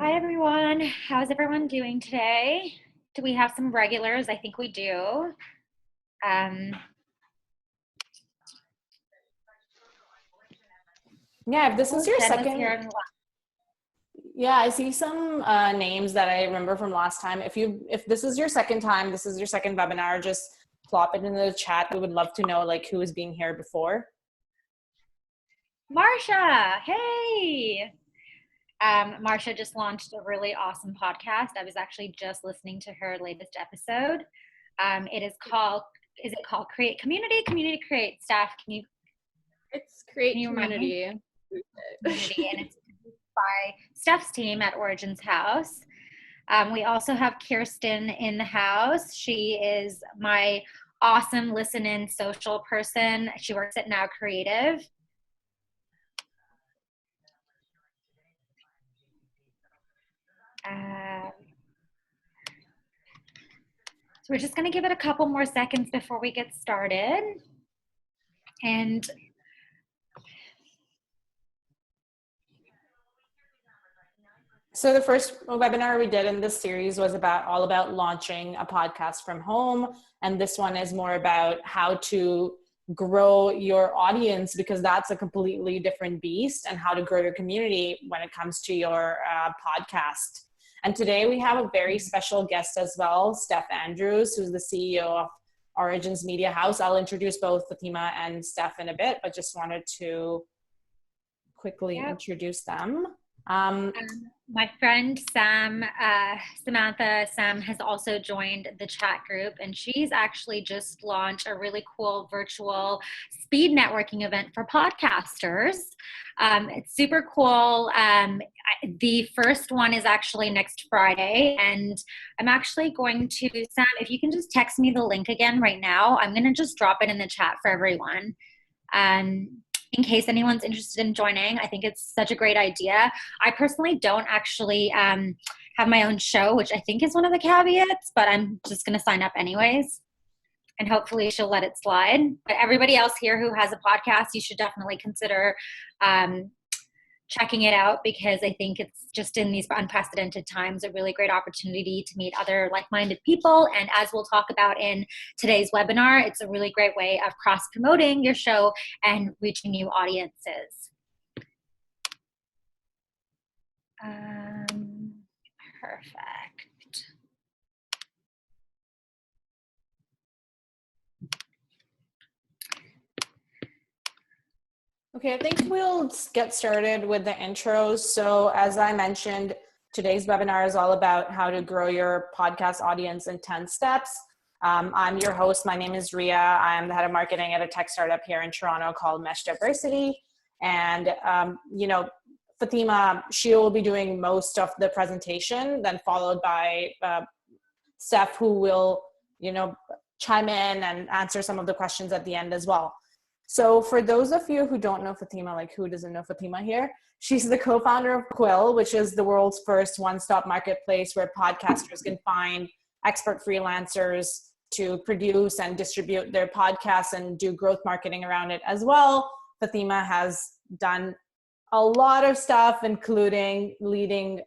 Hi everyone, how's everyone doing today? Do we have some regulars? I think we do. Um, Yeah, if this is your Jen was second, here in the last. yeah, I see some names that I remember from last time. If this is your second time, this is your second webinar, just plop it in the chat. We would love to know like who was being here before. Marsha, hey! Marsha just launched a really awesome podcast. I was actually just listening to her latest episode. Is it called Create Community? Community Create Staff. It's Can Create you remind me? Community. Community, and it's by Steph's team at Origins House. We also have Kirsten in the house. She is my awesome listen-in social person. She works at Now Creative. So we're just going to give it a couple more seconds before we get started. And so the first webinar we did in this series was all about launching a podcast from home. And this one is more about how to grow your audience, because that's a completely different beast, and how to grow your community when it comes to your podcast. And today we have a very special guest as well, Steph Andrews, who's the CEO of Origins Media House. I'll introduce both Fatima and Steph in a bit, but just wanted to quickly introduce them. My friend Samantha Sam has also joined the chat group, and she's actually just launched a really cool virtual speed networking event for podcasters. It's super cool. The first one is actually next Friday, and I'm actually going to, Sam, if you can just text me the link again right now, I'm going to just drop it in the chat for everyone. In case anyone's interested in joining. I think it's such a great idea. I personally don't actually have my own show, which I think is one of the caveats, but I'm just going to sign up anyways. And hopefully she'll let it slide. But everybody else here who has a podcast, you should definitely consider checking it out, because I think it's just in these unprecedented times a really great opportunity to meet other like-minded people. And as we'll talk about in today's webinar, it's a really great way of cross-promoting your show and reaching new audiences. Perfect. Okay, I think we'll get started with the intros. So as I mentioned, today's webinar is all about how to grow your podcast audience in 10 steps. I'm your host. My name is Ria. I'm the head of marketing at a tech startup here in Toronto called Mesh Diversity. And, Fatima, she will be doing most of the presentation, then followed by Steph, who will, chime in and answer some of the questions at the end as well. So for those of you who don't know Fatima, like who doesn't know Fatima here, she's the co-founder of Quill, which is the world's first one-stop marketplace where podcasters can find expert freelancers to produce and distribute their podcasts and do growth marketing around it as well. Fatima has done a lot of stuff, including leading,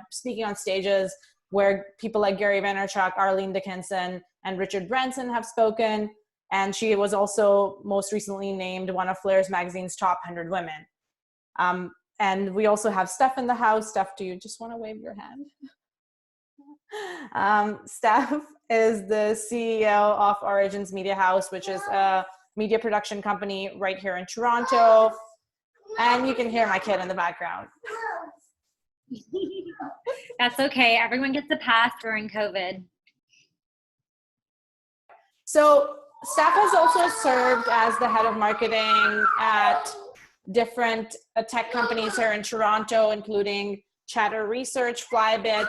speaking on stages where people like Gary Vaynerchuk, Arlene Dickinson, and Richard Branson have spoken. And she was also most recently named one of Flair's magazine's top 100 women. And we also have Steph in the house. Steph, do you just want to wave your hand? Steph is the CEO of Origins Media House, which is a media production company right here in Toronto. And you can hear my kid in the background. That's okay. Everyone gets a pass during COVID. So Steph has also served as the head of marketing at different tech companies here in Toronto, including Chatter Research, Flybits,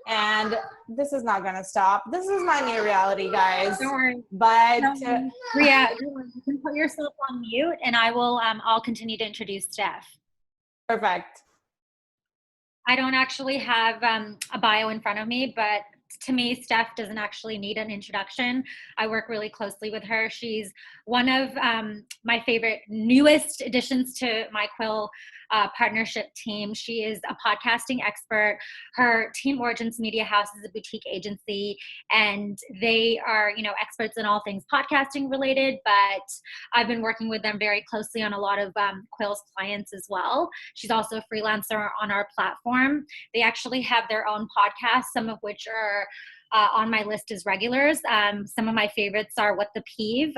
and this is not going to stop. This is my new reality, guys. Don't worry. But Ria, you can put yourself on mute, and I'll continue to introduce Steph. Perfect. I don't actually have a bio in front of me, but to me, Steph doesn't actually need an introduction. I work really closely with her. She's one of my favorite newest additions to my Quill partnership team. She is a podcasting expert. Her team, Origins Media House, is a boutique agency, and they are, experts in all things podcasting related, but I've been working with them very closely on a lot of Quill's clients as well. She's also a freelancer on our platform. They actually have their own podcasts, some of which are on my list as regulars. Some of my favorites are What the Peeve,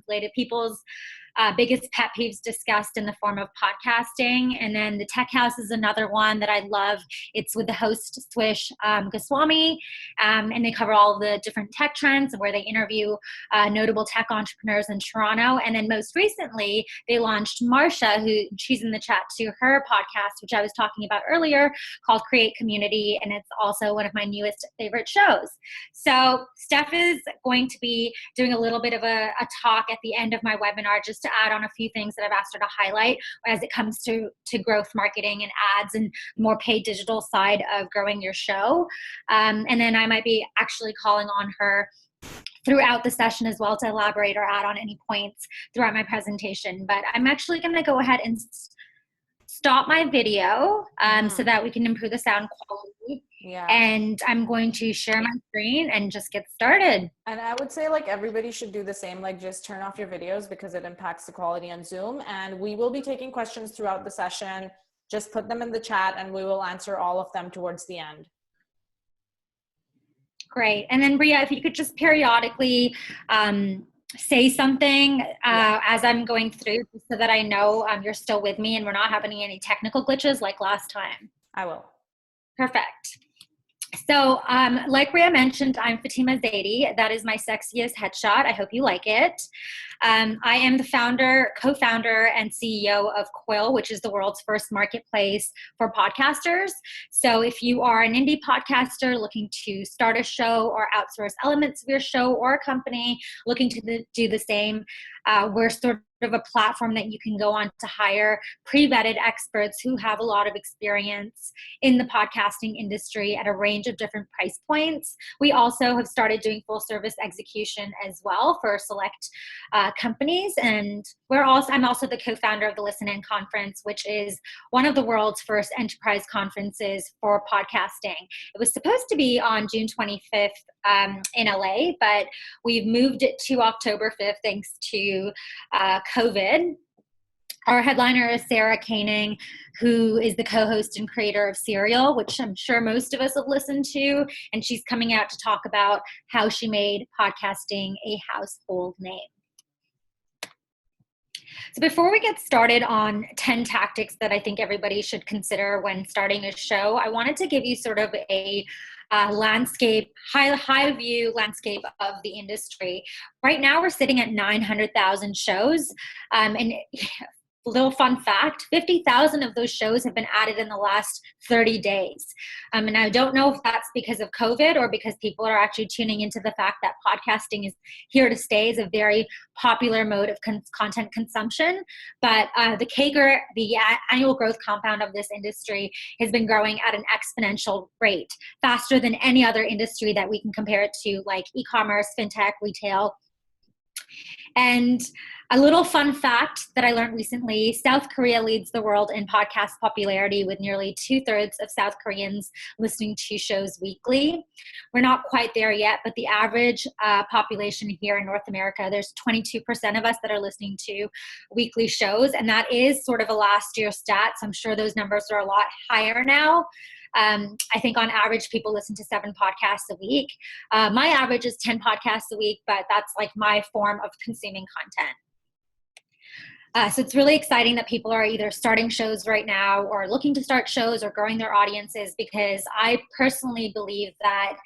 related people's biggest pet peeves discussed in the form of podcasting. And then The Tech House is another one that I love. It's with the host Swish Goswami, and they cover all the different tech trends where they interview notable tech entrepreneurs in Toronto. And then most recently, they launched Marsha, who she's in the chat to her podcast, which I was talking about earlier, called Create Community. And it's also one of my newest favorite shows. So Steph is going to be doing a little bit of a talk at the end of my webinar, just to add on a few things that I've asked her to highlight as it comes to growth marketing and ads and more paid digital side of growing your show. And then I might be actually calling on her throughout the session as well to elaborate or add on any points throughout my presentation. But I'm actually going to go ahead and stop my video so that we can improve the sound quality. Yeah. And I'm going to share my screen and just get started. And I would say everybody should do the same, just turn off your videos because it impacts the quality on Zoom. And we will be taking questions throughout the session. Just put them in the chat and we will answer all of them towards the end. Great. And then Bria, if you could just periodically say something as I'm going through so that I know you're still with me and we're not having any technical glitches like last time. I will. Perfect. So like Bria mentioned, I'm Fatima Zaidi. That is my sexiest headshot. I hope you like it. I am the co-founder and CEO of Quill, which is the world's first marketplace for podcasters. So if you are an indie podcaster looking to start a show or outsource elements of your show, or a company looking to do the same, we're sort of a platform that you can go on to hire pre-vetted experts who have a lot of experience in the podcasting industry at a range of different price points. We also have started doing full service execution as well for select companies. And I'm also the co-founder of the Listen In Conference, which is one of the world's first enterprise conferences for podcasting. It was supposed to be on June 25th in LA, but we've moved it to October 5th thanks to COVID. Our headliner is Sarah Koenig, who is the co-host and creator of Serial, which I'm sure most of us have listened to, and she's coming out to talk about how she made podcasting a household name. So before we get started on 10 tactics that I think everybody should consider when starting a show, I wanted to give you sort of a landscape, high view landscape of the industry. Right now we're sitting at 900,000 shows, and little fun fact, 50,000 of those shows have been added in the last 30 days. And I don't know if that's because of COVID or because people are actually tuning into the fact that podcasting is here to stay as a very popular mode of content consumption. But the CAGR, the annual growth compound of this industry, has been growing at an exponential rate, faster than any other industry that we can compare it to, like e-commerce, fintech, retail. And a little fun fact that I learned recently, South Korea leads the world in podcast popularity with nearly 2/3 of South Koreans listening to shows weekly. We're not quite there yet, but the average population here in North America, there's 22% of us that are listening to weekly shows, and that is sort of a last year stat, so I'm sure those numbers are a lot higher now. I think on average, people listen to 7 podcasts a week. My average is 10 podcasts a week, but that's like my form of consuming content. So it's really exciting that people are either starting shows right now or looking to start shows or growing their audiences, because I personally believe that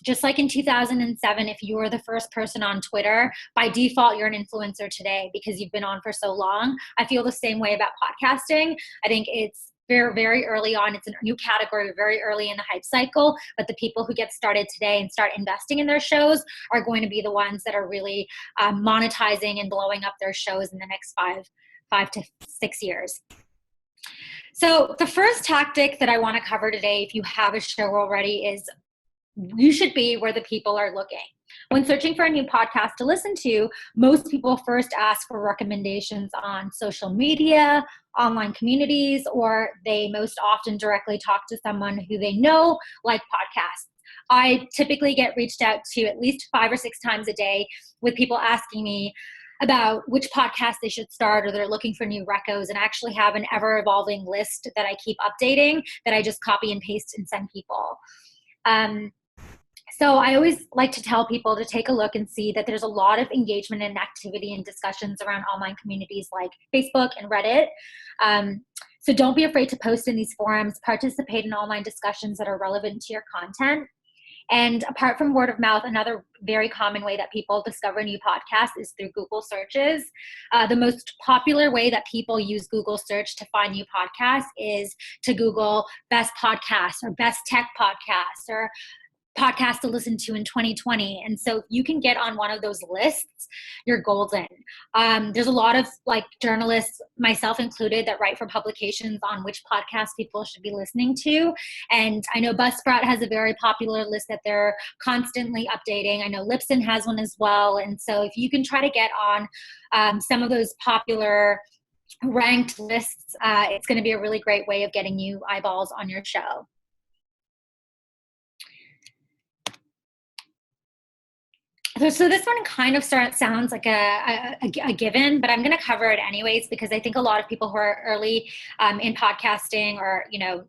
just like in 2007, if you were the first person on Twitter, by default, you're an influencer today because you've been on for so long. I feel the same way about podcasting. I think it's very, very early on. It's a new category, very early in the hype cycle, but the people who get started today and start investing in their shows are going to be the ones that are really monetizing and blowing up their shows in the next five to 6 years. So the first tactic that I want to cover today, if you have a show already, is you should be where the people are looking. When searching for a new podcast to listen to, most people first ask for recommendations on social media, online communities, or they most often directly talk to someone who they know like podcasts. I typically get reached out to at least 5 or 6 times a day with people asking me about which podcast they should start, or they're looking for new recos, and I actually have an ever-evolving list that I keep updating that I just copy and paste and send people. So I always like to tell people to take a look and see that there's a lot of engagement and activity and discussions around online communities like Facebook and Reddit. So don't be afraid to post in these forums, participate in online discussions that are relevant to your content. And apart from word of mouth, another very common way that people discover new podcasts is through Google searches. The most popular way that people use Google search to find new podcasts is to Google best podcasts or best tech podcasts or podcast to listen to in 2020. And so if you can get on one of those lists, you're golden. There's a lot of like journalists, myself included, that write for publications on which podcasts people should be listening to. And I know Buzzsprout has a very popular list that they're constantly updating. I know Libsyn has one as well. And so if you can try to get on some of those popular ranked lists, it's going to be a really great way of getting new eyeballs on your show. So this one kind of sounds like a given, but I'm going to cover it anyways, because I think a lot of people who are early in podcasting, or,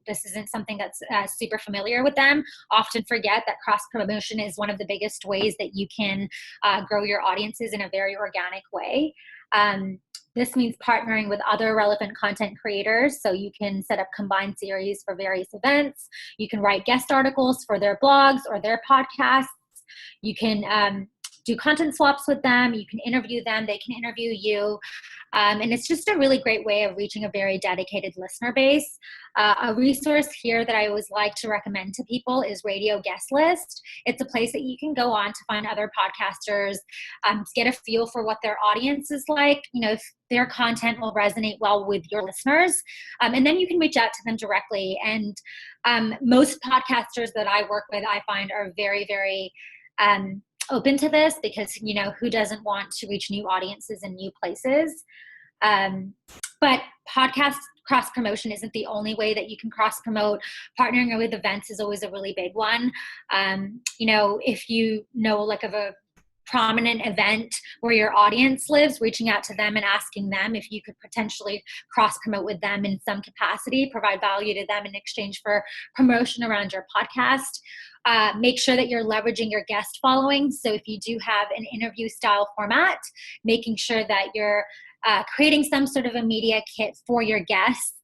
this isn't something that's super familiar with them, often forget that cross promotion is one of the biggest ways that you can grow your audiences in a very organic way. This means partnering with other relevant content creators. So you can set up combined series for various events. You can write guest articles for their blogs or their podcasts. You can do content swaps with them. You can interview them. They can interview you. And it's just a really great way of reaching a very dedicated listener base. A resource here that I always like to recommend to people is Radio Guest List. It's a place that you can go on to find other podcasters, to get a feel for what their audience is like, if their content will resonate well with your listeners. And then you can reach out to them directly. And most podcasters that I work with, I find, are very, very open to this, because who doesn't want to reach new audiences in new places. But podcast cross promotion isn't the only way that you can cross promote. Partnering with events is always a really big one. If like of a prominent event where your audience lives, reaching out to them and asking them if you could potentially cross promote with them in some capacity, provide value to them in exchange for promotion around your podcast. Make sure that you're leveraging your guest following. So if you do have an interview style format, making sure that you're creating some sort of a media kit for your guests.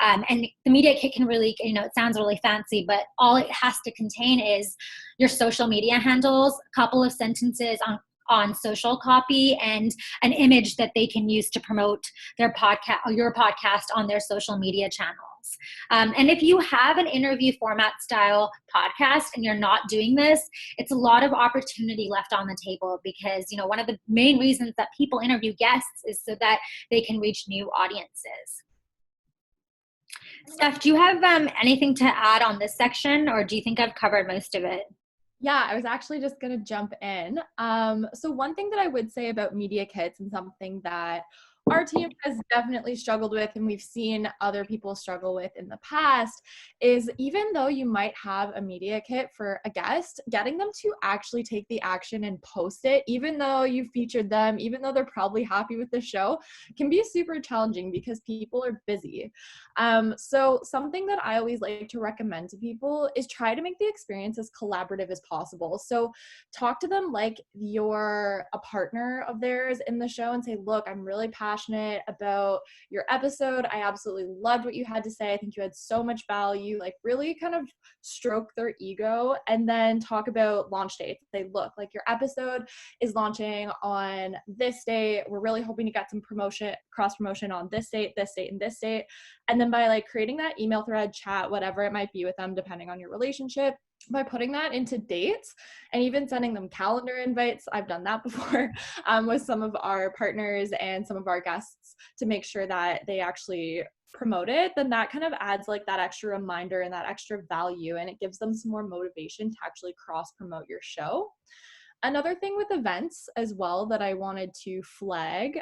And the media kit can really, it sounds really fancy, but all it has to contain is your social media handles, a couple of sentences on social copy, and an image that they can use to promote their podcast or your podcast on their social media channels. And if you have an interview format style podcast and you're not doing this, it's a lot of opportunity left on the table, because, one of the main reasons that people interview guests is so that they can reach new audiences. Steph, do you have anything to add on this section, or do you think I've covered most of it? Yeah, I was actually just going to jump in. So one thing that I would say about media kits, and something that our team has definitely struggled with, and we've seen other people struggle with in the past, is even though you might have a media kit for a guest, getting them to actually take the action and post it, even though you featured them, even though they're probably happy with the show, can be super challenging because people are busy. So something that I always like to recommend to people is try to make the experience as collaborative as possible. So talk to them like you're a partner of theirs in the show and say, look, I'm really passionate about your episode. I absolutely loved what you had to say. I think you had so much value. Like, really kind of stroke their ego, and then talk about launch dates. Say, look, like, your episode is launching on this date. We're really hoping to get some promotion, cross promotion on this date, and this date. And then by like creating that email thread, chat, whatever it might be with them, depending on your relationship, by putting that into dates and even sending them calendar invites. I've done that before with some of our partners and some of our guests to make sure that they actually promote it, then that kind of adds like that extra reminder and that extra value, and it gives them some more motivation to actually cross promote your show. Another thing with events as well that I wanted to flag,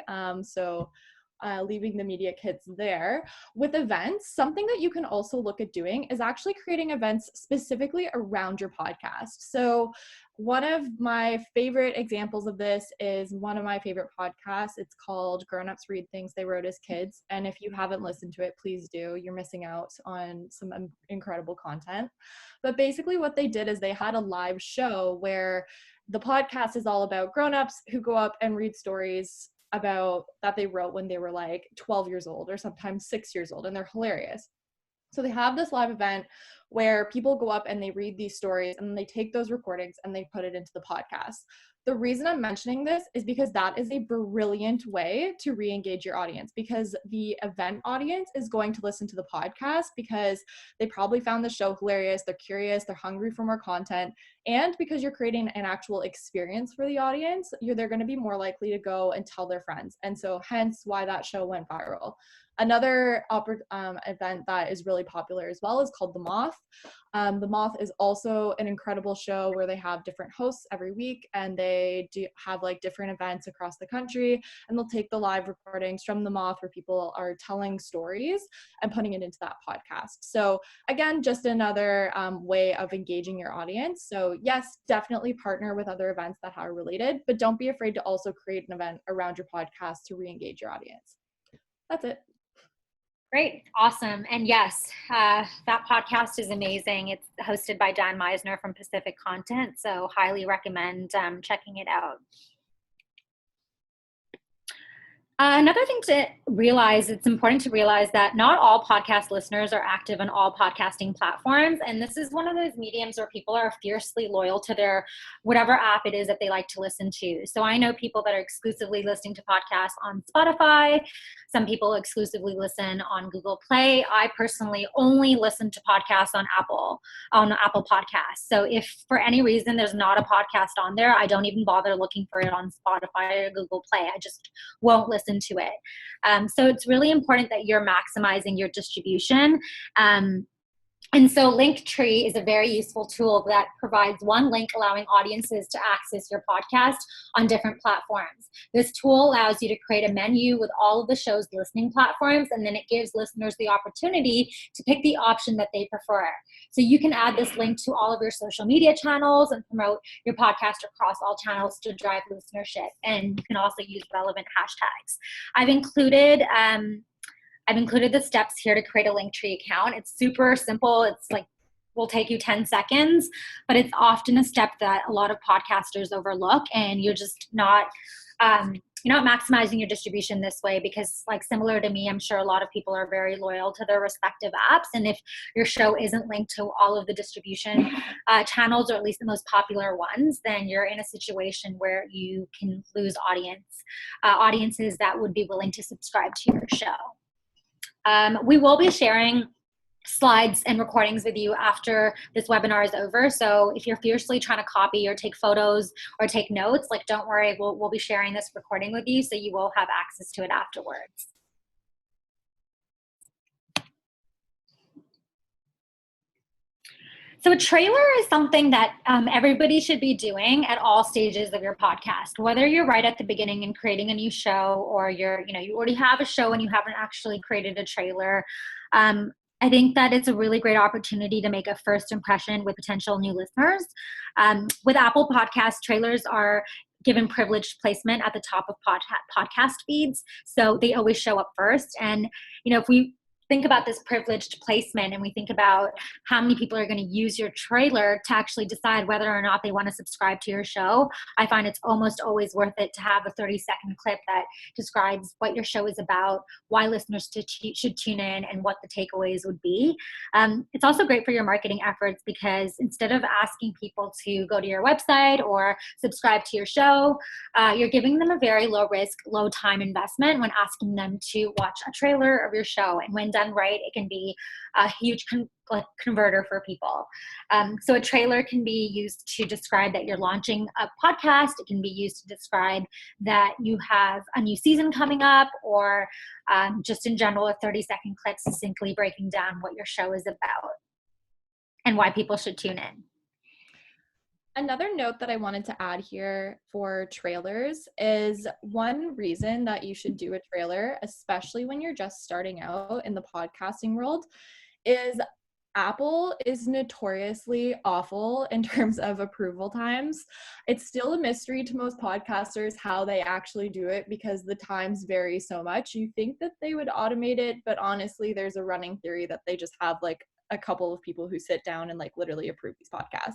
leaving the media kits there. With events, something that you can also look at doing is actually creating events specifically around your podcast. So one of my favorite examples of this is one of my favorite podcasts. It's called Grown Ups Read Things They Wrote as Kids. And if you haven't listened to it, please do. You're missing out on some incredible content. But basically what they did is they had a live show where the podcast is all about grown-ups who go up and read stories about that they wrote when they were like 12 years old or sometimes 6 years old, and they're hilarious. So they have this live event where people go up and they read these stories and they take those recordings and they put it into the podcast. The reason I'm mentioning this is because that is a brilliant way to re-engage your audience, because the event audience is going to listen to the podcast because they probably found the show hilarious, they're curious, they're hungry for more content, and because you're creating an actual experience for the audience, they're going to be more likely to go and tell their friends. And so hence why that show went viral. Another event that is really popular as well is called The Moth. The Moth is also an incredible show where they have different hosts every week, and they do have like different events across the country, and they'll take the live recordings from The Moth where people are telling stories and putting it into that podcast. So again, just another way of engaging your audience. So yes, definitely partner with other events that are related, but don't be afraid to also create an event around your podcast to re-engage your audience. That's it. Great. Awesome. And yes, that podcast is amazing. It's hosted by Dan Meisner from Pacific Content. So highly recommend checking it out. Another thing to realize, it's important to realize that not all podcast listeners are active on all podcasting platforms. And this is one of those mediums where people are fiercely loyal to their whatever app it is that they like to listen to. So I know people that are exclusively listening to podcasts on Spotify. Some people exclusively listen on Google Play. I personally only listen to podcasts on Apple Podcasts. So if for any reason there's not a podcast on there, I don't even bother looking for it on Spotify or Google Play. I just won't listen to it. So it's really important that you're maximizing your distribution. And so Linktree is a very useful tool that provides one link allowing audiences to access your podcast on different platforms. This tool allows you to create a menu with all of the show's listening platforms, and then it gives listeners the opportunity to pick the option that they prefer. So you can add this link to all of your social media channels and promote your podcast across all channels to drive listenership. And you can also use relevant hashtags. I've included the steps here to create a Linktree account. It's super simple. It's like, will take you 10 seconds, but it's often a step that a lot of podcasters overlook, and you're just not, you're not maximizing your distribution this way because, like, similar to me, I'm sure a lot of people are very loyal to their respective apps. And if your show isn't linked to all of the distribution channels, or at least the most popular ones, then you're in a situation where you can lose audiences that would be willing to subscribe to your show. We will be sharing slides and recordings with you after this webinar is over. So if you're fiercely trying to copy or take photos or take notes, like, don't worry, we'll be sharing this recording with you, so you will have access to it afterwards. So a trailer is something that everybody should be doing at all stages of your podcast, whether you're right at the beginning and creating a new show, or you already have a show and you haven't actually created a trailer. I think that it's a really great opportunity to make a first impression with potential new listeners. With Apple Podcasts, trailers are given privileged placement at the top of podcast feeds, so they always show up first. And if we think about this privileged placement and we think about how many people are going to use your trailer to actually decide whether or not they want to subscribe to your show, I find it's almost always worth it to have a 30-second clip that describes what your show is about, why listeners should tune in, and what the takeaways would be. It's also great for your marketing efforts because instead of asking people to go to your website or subscribe to your show, you're giving them a very low risk, low time investment when asking them to watch a trailer of your show. And when done done right, it can be a huge converter for people. So a trailer can be used to describe that you're launching a podcast. It can be used to describe that you have a new season coming up, or just in general, a 30-second clip succinctly breaking down what your show is about and why people should tune in. Another note that I wanted to add here for trailers is one reason that you should do a trailer, especially when you're just starting out in the podcasting world, is Apple is notoriously awful in terms of approval times. It's still a mystery to most podcasters how they actually do it because the times vary so much. You think that they would automate it, but honestly, there's a running theory that they just have like a couple of people who sit down and like literally approve these podcasts.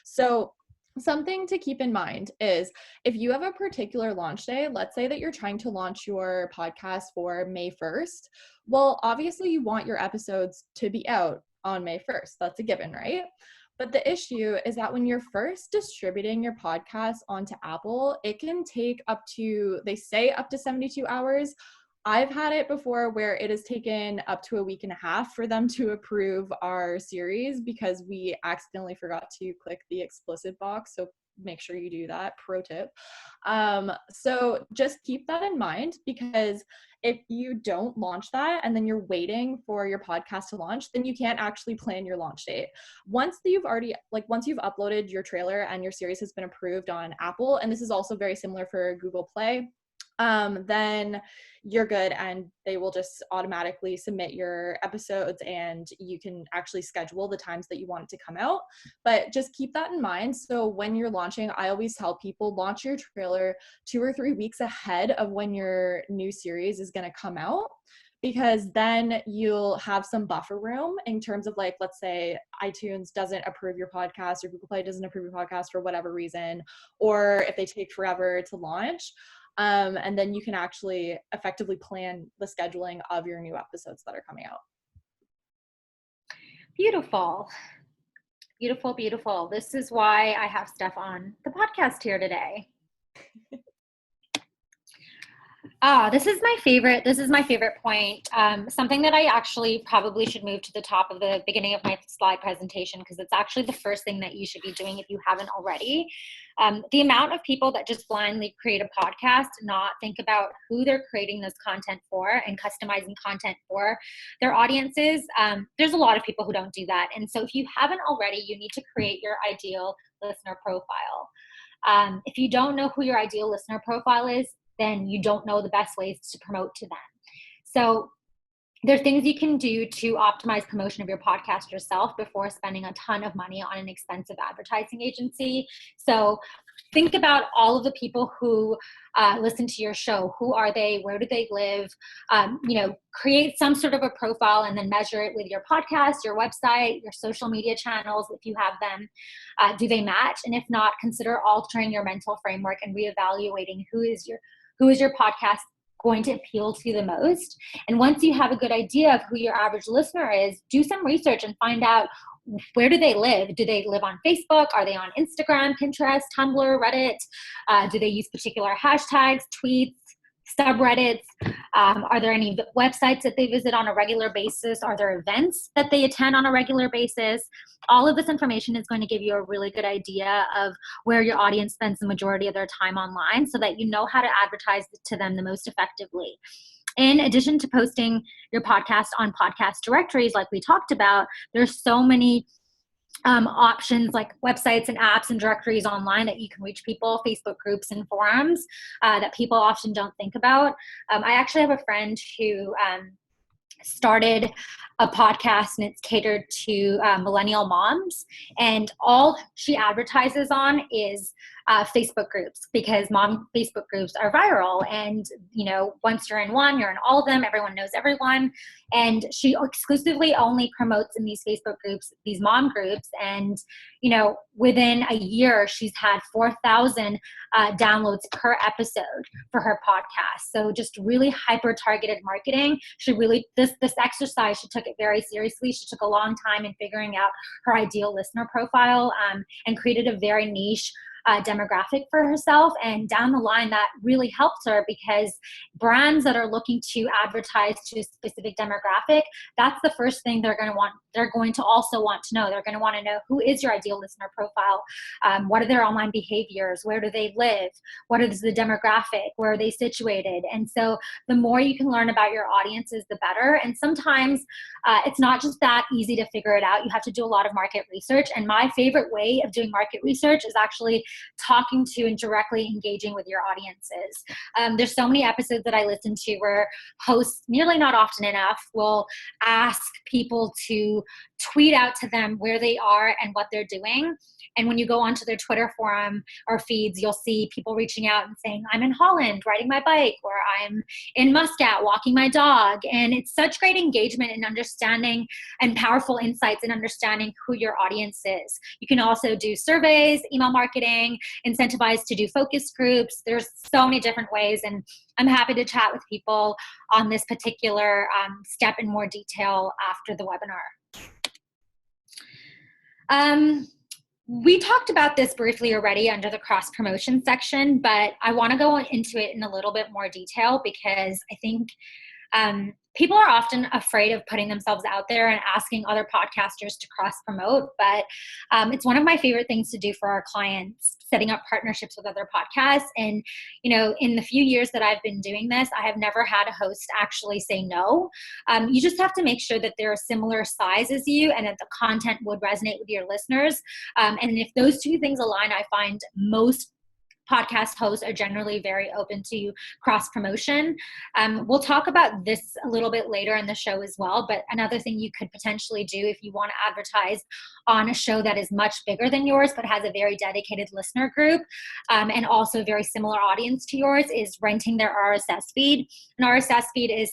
So something to keep in mind is if you have a particular launch day, let's say that you're trying to launch your podcast for May 1st. Well, obviously you want your episodes to be out on May 1st. That's a given, right? But the issue is that when you're first distributing your podcast onto Apple, it can take up to, they say up to 72 hours. I've had it before where it has taken up to a week and a half for them to approve our series because we accidentally forgot to click the explicit box. So make sure you do that. Pro tip. So just keep that in mind, because if you don't launch that and then you're waiting for your podcast to launch, then you can't actually plan your launch date. Once you've uploaded your trailer and your series has been approved on Apple, and this is also very similar for Google Play, then you're good and they will just automatically submit your episodes and you can actually schedule the times that you want it to come out. But just keep that in mind. So when you're launching, I always tell people launch your trailer 2 or 3 weeks ahead of when your new series is going to come out, because then you'll have some buffer room in terms of like, let's say iTunes doesn't approve your podcast or Google Play doesn't approve your podcast for whatever reason, or if they take forever to launch. And then you can actually effectively plan the scheduling of your new episodes that are coming out. Beautiful. Beautiful, beautiful. This is why I have Steph on the podcast here today. This is my favorite point. Something that I actually probably should move to the top of the beginning of my slide presentation, because it's actually the first thing that you should be doing if you haven't already. The amount of people that just blindly create a podcast, not think about who they're creating this content for and customizing content for their audiences. There's a lot of people who don't do that. And so if you haven't already, you need to create your ideal listener profile. If you don't know who your ideal listener profile is, then you don't know the best ways to promote to them. So there's things you can do to optimize promotion of your podcast yourself before spending a ton of money on an expensive advertising agency. So think about all of the people who listen to your show. Who are they? Where do they live? Create some sort of a profile and then measure it with your podcast, your website, your social media channels, if you have them. Do they match? And if not, consider altering your mental framework and reevaluating who is your podcast going to appeal to the most. And once you have a good idea of who your average listener is, do some research and find out, where do they live? Do they live on Facebook? Are they on Instagram, Pinterest, Tumblr, Reddit? Do they use particular hashtags, tweets, subreddits? Are there any websites that they visit on a regular basis? Are there events that they attend on a regular basis? All of this information is going to give you a really good idea of where your audience spends the majority of their time online, so that you know how to advertise to them the most effectively. In addition to posting your podcast on podcast directories like we talked about, there's so many options like websites and apps and directories online that you can reach people, Facebook groups and forums that people often don't think about. I actually have a friend who started a podcast, and it's catered to millennial moms, and all she advertises on is Facebook groups, because mom Facebook groups are viral, and once you're in one, you're in all of them. Everyone knows everyone, and she exclusively only promotes in these Facebook groups, these mom groups, and within a year she's had 4,000 downloads per episode for her podcast. So just really hyper targeted marketing. This exercise, she took it very seriously. She took a long time in figuring out her ideal listener profile, and created a very niche demographic for herself. And down the line, that really helped her, because brands that are looking to advertise to a specific demographic, that's the first thing they're going to want. They're going to also want to know. They're going to want to know, who is your ideal listener profile? What are their online behaviors? Where do they live? What is the demographic? Where are they situated? And so the more you can learn about your audiences, the better. And sometimes it's not just that easy to figure it out. You have to do a lot of market research. And my favorite way of doing market research is actually talking to and directly engaging with your audiences. There's so many episodes that I listen to where hosts, nearly not often enough, will ask people to tweet out to them where they are and what they're doing. And when you go onto their Twitter forum or feeds, you'll see people reaching out and saying, I'm in Holland riding my bike, or I'm in Muscat walking my dog. And it's such great engagement and understanding, and powerful insights in understanding who your audience is. You can also do surveys, email marketing, incentivize to do focus groups. There's so many different ways. And I'm happy to chat with people on this particular step in more detail after the webinar. We talked about this briefly already under the cross promotion section, but I want to go into it in a little bit more detail, because I think people are often afraid of putting themselves out there and asking other podcasters to cross promote. But it's one of my favorite things to do for our clients, setting up partnerships with other podcasts. And, you know, in the few years that I've been doing this, I have never had a host actually say no. You just have to make sure that they're a similar size as you and that the content would resonate with your listeners. And if those two things align, I find most podcast hosts are generally very open to cross promotion. We'll talk about this a little bit later in the show as well, but another thing you could potentially do if you want to advertise on a show that is much bigger than yours but has a very dedicated listener group and also a very similar audience to yours is renting their RSS feed. An RSS feed is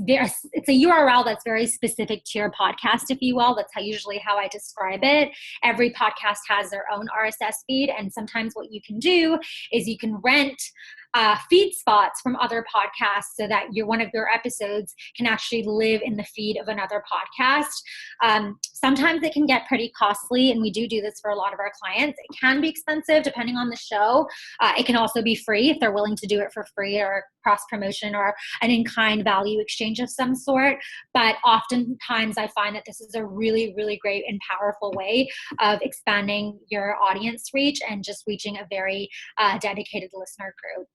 it's a URL that's very specific to your podcast, if you will. That's usually how I describe it. Every podcast has their own RSS feed, and sometimes what you can do is you can rent feed spots from other podcasts so that one of your episodes can actually live in the feed of another podcast. Sometimes it can get pretty costly, and we do this for a lot of our clients. It can be expensive depending on the show. It can also be free if they're willing to do it for free, or cross promotion, or an in-kind value exchange of some sort. But oftentimes I find that this is a really, really great and powerful way of expanding your audience reach and just reaching a very dedicated listener group.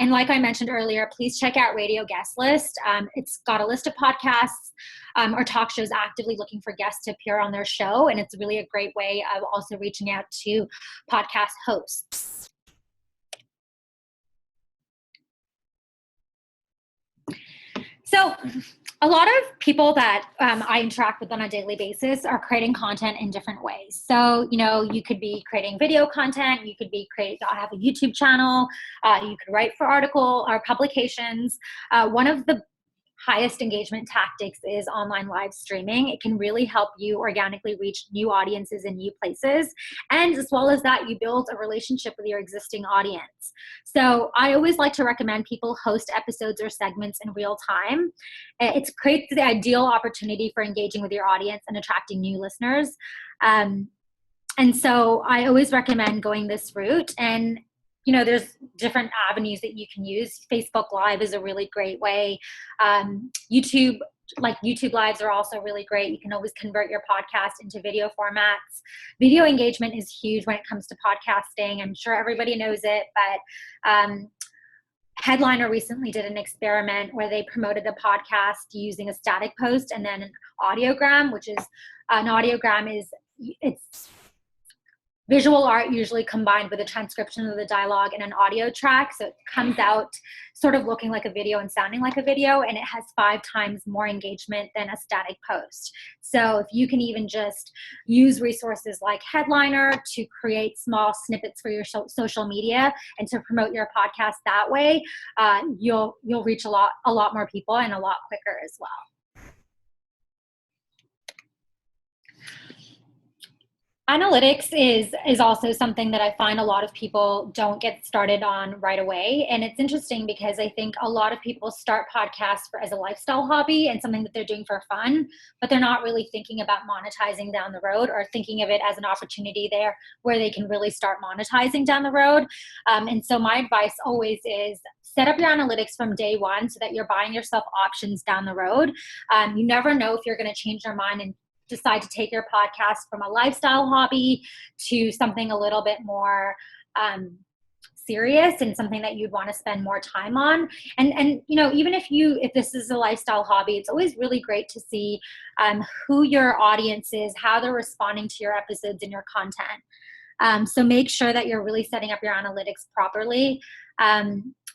And like I mentioned earlier, please check out Radio Guest List. It's got a list of podcasts or talk shows actively looking for guests to appear on their show. And it's really a great way of also reaching out to podcast hosts. So a lot of people that I interact with on a daily basis are creating content in different ways. So, you know, you could be creating video content, you could be have a YouTube channel, you could write for article or publications. One of the highest engagement tactics is online live streaming. It can really help you organically reach new audiences in new places. And as well as that, you build a relationship with your existing audience. So I always like to recommend people host episodes or segments in real time. It creates the ideal opportunity for engaging with your audience and attracting new listeners. And so I always recommend going this route. And you know, there's different avenues that you can use. Facebook Live is a really great way. YouTube Lives are also really great. You can always convert your podcast into video formats. Video engagement is huge when it comes to podcasting. I'm sure everybody knows it, but Headliner recently did an experiment where they promoted the podcast using a static post and then an audiogram, which is an audiogram it's visual art usually combined with a transcription of the dialogue and an audio track. So it comes out sort of looking like a video and sounding like a video, and it has 5 times more engagement than a static post. So if you can even just use resources like Headliner to create small snippets for your social media and to promote your podcast that way, you'll reach a lot more people and a lot quicker as well. Analytics is also something that I find a lot of people don't get started on right away. And it's interesting because I think a lot of people start podcasts as a lifestyle hobby and something that they're doing for fun, but they're not really thinking about monetizing down the road or thinking of it as an opportunity there where they can really start monetizing down the road. And so my advice always is set up your analytics from day one so that you're buying yourself options down the road. You never know if you're going to change your mind and decide to take your podcast from a lifestyle hobby to something a little bit more serious and something that you'd want to spend more time on. And you know, even if this is a lifestyle hobby, it's always really great to see who your audience is, how they're responding to your episodes and your content. So make sure that you're really setting up your analytics properly.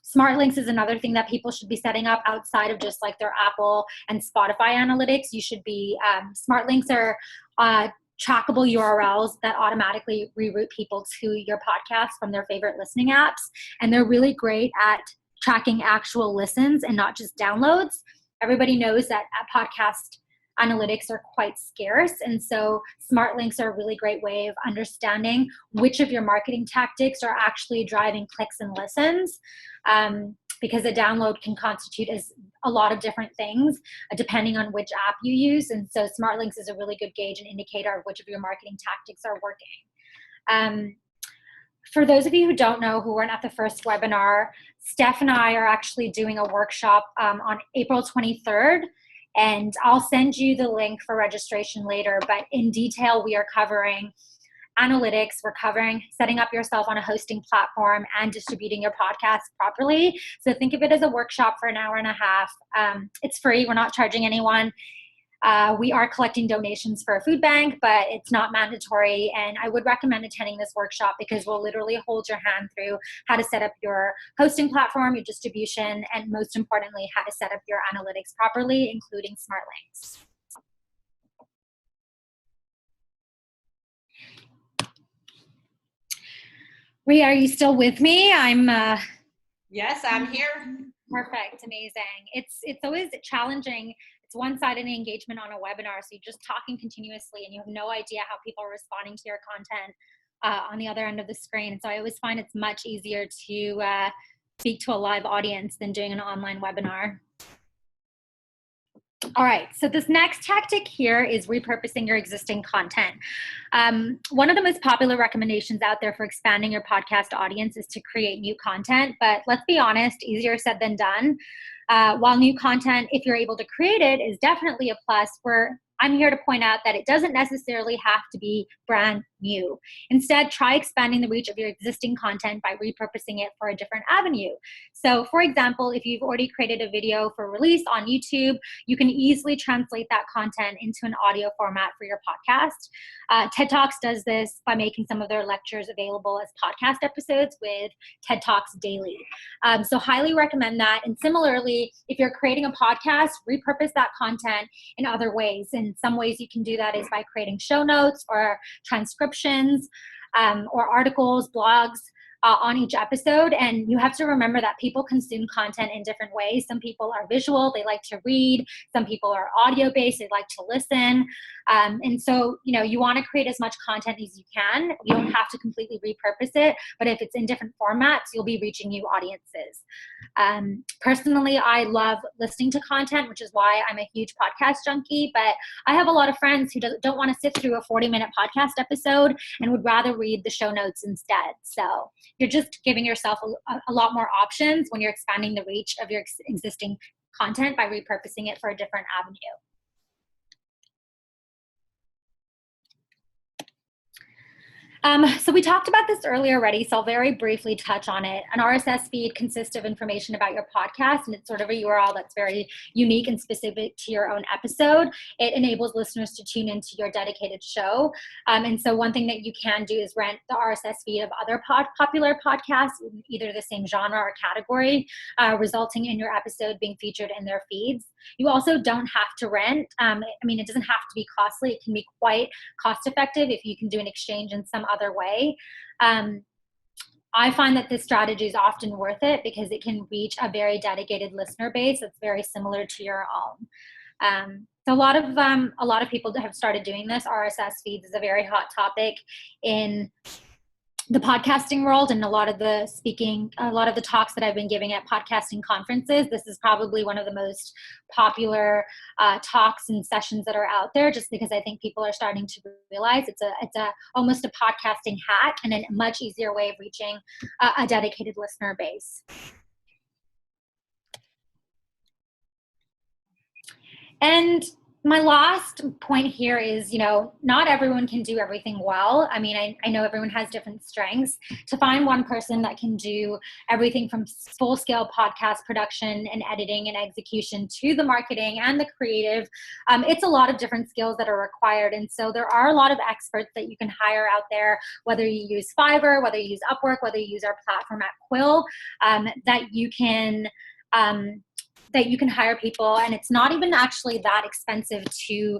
Smart links is another thing that people should be setting up outside of just like their Apple and Spotify analytics. You should be, smart links are trackable URLs that automatically reroute people to your podcast from their favorite listening apps. And they're really great at tracking actual listens and not just downloads. Everybody knows that podcast analytics are quite scarce. And so smart links are a really great way of understanding which of your marketing tactics are actually driving clicks and listens. Because a download can constitute as a lot of different things depending on which app you use. And so smart links is a really good gauge and indicator of which of your marketing tactics are working. For those of you who don't know, who weren't at the first webinar, Steph and I are actually doing a workshop on April 23rd. And I'll send you the link for registration later, but in detail, we are covering analytics, we're covering setting up yourself on a hosting platform and distributing your podcast properly. So think of it as a workshop for an hour and a half. It's free, we're not charging anyone. We are collecting donations for a food bank, but it's not mandatory. And I would recommend attending this workshop because we'll literally hold your hand through how to set up your hosting platform, your distribution, and most importantly, how to set up your analytics properly, including smart links. Rhea, are you still with me? Yes, I'm here. Perfect, amazing. It's always challenging. It's one-sided engagement on a webinar, so you're just talking continuously and you have no idea how people are responding to your content on the other end of the screen. So I always find it's much easier to speak to a live audience than doing an online webinar. All right, so this next tactic here is repurposing your existing content. One of the most popular recommendations out there for expanding your podcast audience is to create new content, but let's be honest, easier said than done. While new content, if you're able to create it, is definitely a plus, I'm here to point out that it doesn't necessarily have to be brand new. Instead, try expanding the reach of your existing content by repurposing it for a different avenue. So for example, if you've already created a video for release on YouTube, you can easily translate that content into an audio format for your podcast. TED Talks does this by making some of their lectures available as podcast episodes with TED Talks Daily. So highly recommend that. And similarly, if you're creating a podcast, repurpose that content in other ways. And some ways you can do that is by creating show notes or transcriptions or articles, blogs on each episode. And you have to remember that people consume content in different ways. Some people are visual, they like to read. Some people are audio based, they like to listen. And so, you want to create as much content as you can. You don't have to completely repurpose it, but if it's in different formats, you'll be reaching new audiences. Personally, I love listening to content, which is why I'm a huge podcast junkie, but I have a lot of friends who don't want to sit through a 40-minute podcast episode and would rather read the show notes instead. So you're just giving yourself a lot more options when you're expanding the reach of your existing content by repurposing it for a different avenue. So we talked about this earlier already, so I'll very briefly touch on it. An RSS feed consists of information about your podcast, and it's sort of a URL that's very unique and specific to your own episode. It enables listeners to tune into your dedicated show. And so one thing that you can do is rent the RSS feed of other popular podcasts in either the same genre or category, resulting in your episode being featured in their feeds. You also don't have to rent. It doesn't have to be costly. It can be quite cost effective if you can do an exchange in some other way. I find that this strategy is often worth it because it can reach a very dedicated listener base that's very similar to your own. So a lot of people have started doing this. RSS feeds is a very hot topic in the podcasting world, and a lot of the talks that I've been giving at podcasting conferences, this is probably one of the most popular talks and sessions that are out there, just because I think people are starting to realize it's a almost a podcasting hack and a much easier way of reaching a dedicated listener base. And my last point here is, not everyone can do everything well. I mean, I know everyone has different strengths. To find one person that can do everything from full-scale podcast production and editing and execution to the marketing and the creative, it's a lot of different skills that are required. And so there are a lot of experts that you can hire out there, whether you use Fiverr, whether you use Upwork, whether you use our platform at Quill, that you can hire people, and it's not even actually that expensive to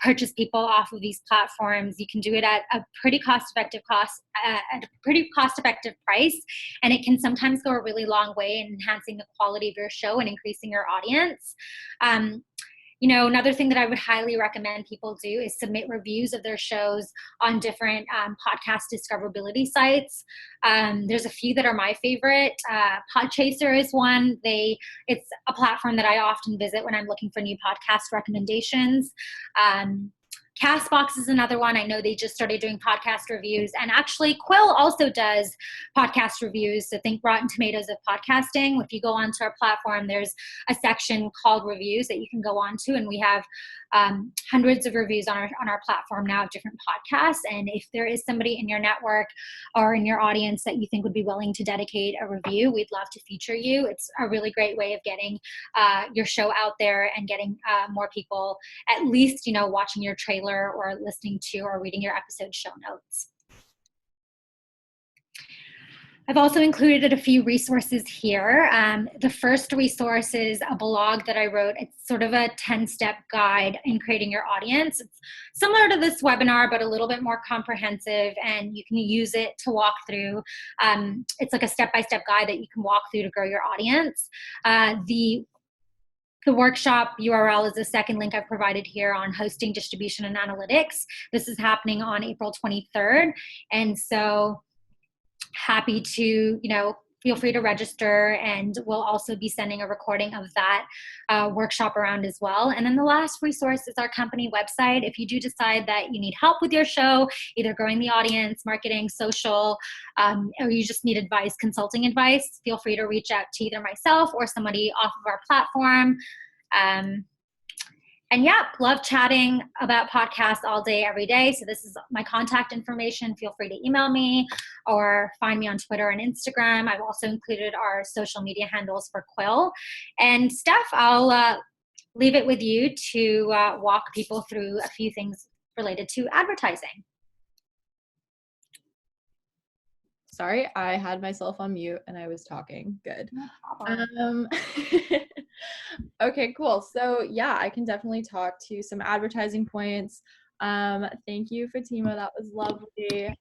purchase people off of these platforms. You can do it at a pretty cost-effective price, and it can sometimes go a really long way in enhancing the quality of your show and increasing your audience. Another thing that I would highly recommend people do is submit reviews of their shows on different podcast discoverability sites. There's a few that are my favorite. Podchaser is one. It's a platform that I often visit when I'm looking for new podcast recommendations. Castbox is another one. I know they just started doing podcast reviews, and actually Quill also does podcast reviews. So think Rotten Tomatoes of podcasting. If you go onto our platform, there's a section called reviews that you can go onto, and we have hundreds of reviews on our platform now of different podcasts. And if there is somebody in your network or in your audience that you think would be willing to dedicate a review, we'd love to feature you. It's a really great way of getting your show out there and getting more people at least, watching your trailer or listening to or reading your episode show notes. I've also included a few resources here. The first resource is a blog that I wrote. It's sort of a 10-step guide in creating your audience. It's similar to this webinar, but a little bit more comprehensive, and you can use it to walk through. It's like a step-by-step guide that you can walk through to grow your audience. The workshop URL is the second link I've provided here on hosting, distribution, and analytics. This is happening on April 23rd. And so happy to, feel free to register, and we'll also be sending a recording of that workshop around as well. And then the last resource is our company website. If you do decide that you need help with your show, either growing the audience, marketing, social, or you just need advice, consulting advice, feel free to reach out to either myself or somebody off of our platform. And yeah, love chatting about podcasts all day, every day. So this is my contact information. Feel free to email me or find me on Twitter and Instagram. I've also included our social media handles for Quill. And Steph, I'll leave it with you to walk people through a few things related to advertising. Sorry, I had myself on mute and I was talking. Good. Okay, cool. So yeah, I can definitely talk to some advertising points. Thank you, Fatima. That was lovely.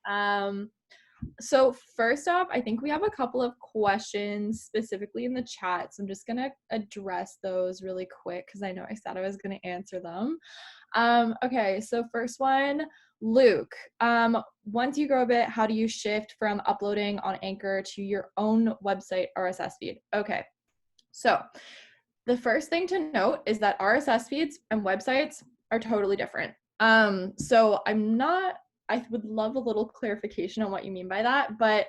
So first off, I think we have a couple of questions specifically in the chat. So I'm just going to address those really quick because I know I said I was going to answer them. Okay, so first one, Luke, once you grow a bit, how do you shift from uploading on Anchor to your own website RSS feed? Okay, so the first thing to note is that RSS feeds and websites are totally different. So I would love a little clarification on what you mean by that, but